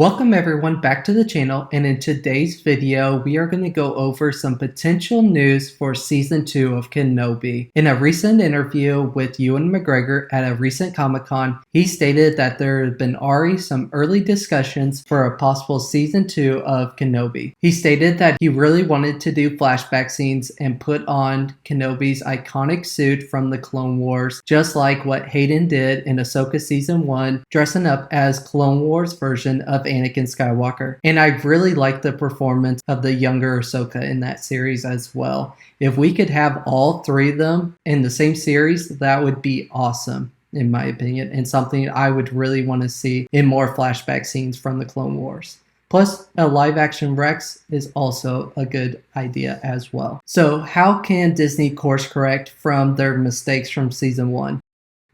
Welcome everyone back to the channel, and in today's video we are going to go over some potential news for season 2 of Kenobi. In a recent interview with Ewan McGregor at a recent Comic-Con, he stated that there have been already some early discussions for a possible season 2 of Kenobi. He stated that he really wanted to do flashback scenes and put on Kenobi's iconic suit from the Clone Wars, just like what Hayden did in Ahsoka season 1, dressing up as Clone Wars version of Anakin Skywalker. And I really liked the performance of the younger Ahsoka in that series as well. If we could have all three of them in the same series, that would be awesome, in my opinion, and something I would really want to see in more flashback scenes from the Clone Wars. Plus, a live-action Rex is also a good idea as well. So how can Disney course correct from their mistakes from season 1?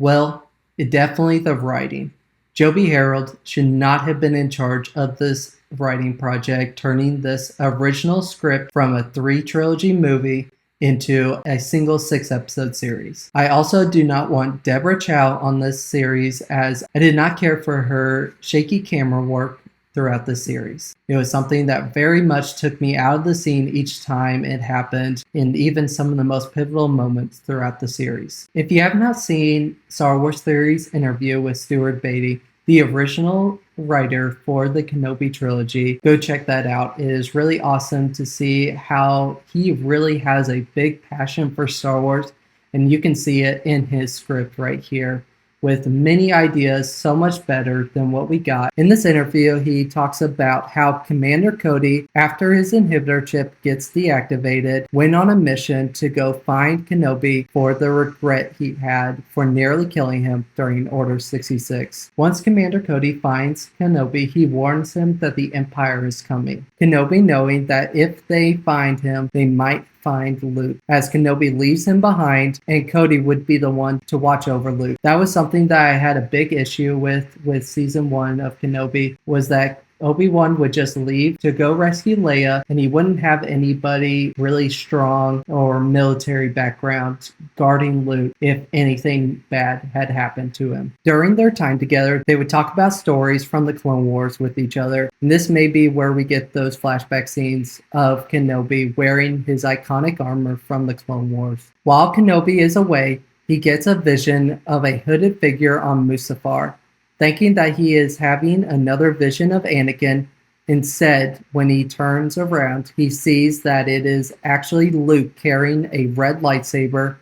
Well, definitely the writing. Joby Harold should not have been in charge of this writing project, turning this original script from a 3-trilogy movie into a single 6-episode series. I also do not want Deborah Chow on this series, as I did not care for her shaky camera work throughout the series. It was something that very much took me out of the scene each time it happened, in even some of the most pivotal moments throughout the series. If you have not seen Star Wars Theory's interview with Stuart Beatty, the original writer for the Kenobi trilogy, go check that out. It is really awesome to see how he really has a big passion for Star Wars, and you can see it in his script right here, with many ideas so much better than what we got. In this interview, he talks about how Commander Cody, after his inhibitor chip gets deactivated, went on a mission to go find Kenobi for the regret he had for nearly killing him during Order 66. Once Commander Cody finds Kenobi, he warns him that the Empire is coming. Kenobi, knowing that if they find him, they might find Luke, as Kenobi leaves him behind and Cody would be the one to watch over Luke. That was something that I had a big issue with season 1 of Kenobi, was that Obi-Wan would just leave to go rescue Leia, and he wouldn't have anybody really strong or military background guarding Luke if anything bad had happened to him. During their time together, they would talk about stories from the Clone Wars with each other, and this may be where we get those flashback scenes of Kenobi wearing his iconic armor from the Clone Wars. While Kenobi is away, he gets a vision of a hooded figure on Mustafar. Thinking that he is having another vision of Anakin, instead, when he turns around, he sees that it is actually Luke carrying a red lightsaber.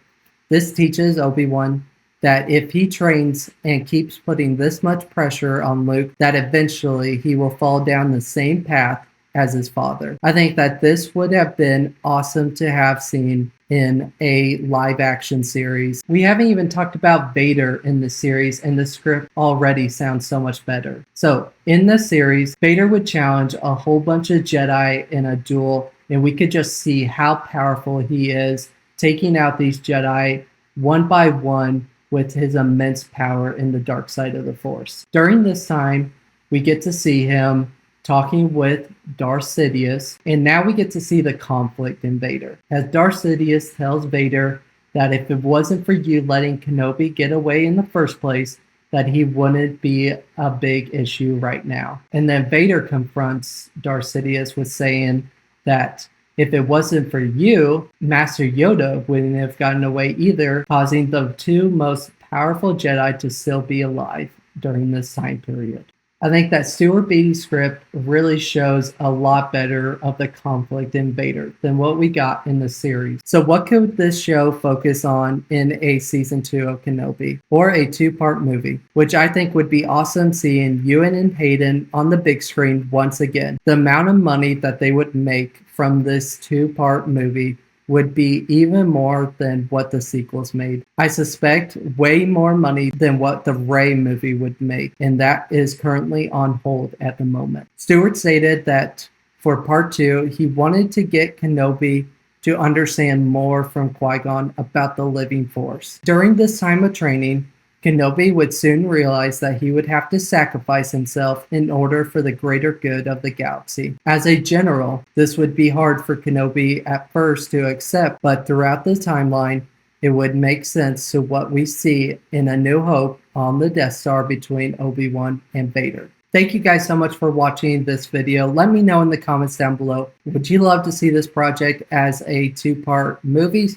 This teaches Obi-Wan that if he trains and keeps putting this much pressure on Luke, that eventually he will fall down the same path as his father. I think that this would have been awesome to have seen in a live action series. We haven't even talked about Vader in the series, and the script already sounds so much better. So in this series, Vader would challenge a whole bunch of Jedi in a duel, and we could just see how powerful he is, taking out these Jedi one by one with his immense power in the dark side of the Force. During this time, we get to see him talking with Darth Sidious, and now we get to see the conflict in Vader, as Darth Sidious tells Vader that if it wasn't for you letting Kenobi get away in the first place, that he wouldn't be a big issue right now. And then Vader confronts Darth Sidious with saying that if it wasn't for you, Master Yoda wouldn't have gotten away either, causing the two most powerful Jedi to still be alive during this time period. I think that Stuart Beatty's script really shows a lot better of the conflict in Vader than what we got in the series. So what could this show focus on in a season 2 of Kenobi, or a 2-part movie? Which I think would be awesome, seeing Ewan and Hayden on the big screen once again. The amount of money that they would make from this 2-part movie would be even more than what the sequels made. I suspect way more money than what the Rey movie would make, and that is currently on hold at the moment. Stewart stated that for part 2, he wanted to get Kenobi to understand more from Qui-Gon about the living Force. During this time of training, Kenobi would soon realize that he would have to sacrifice himself in order for the greater good of the galaxy. As a general, this would be hard for Kenobi at first to accept, but throughout the timeline, it would make sense to what we see in A New Hope on the Death Star between Obi-Wan and Vader. Thank you guys so much for watching this video. Let me know in the comments down below. Would you love to see this project as a two-part movie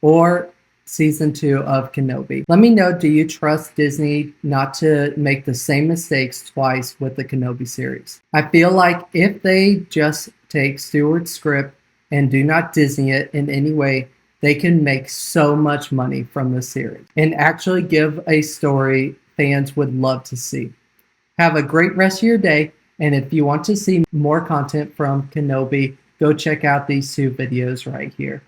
or season 2 of Kenobi? Let me know, do you trust Disney not to make the same mistakes twice with the Kenobi series? I feel like if they just take Stewart's script and do not Disney it in any way, they can make so much money from this series and actually give a story fans would love to see. Have a great rest of your day, and if you want to see more content from Kenobi, go check out these 2 videos right here.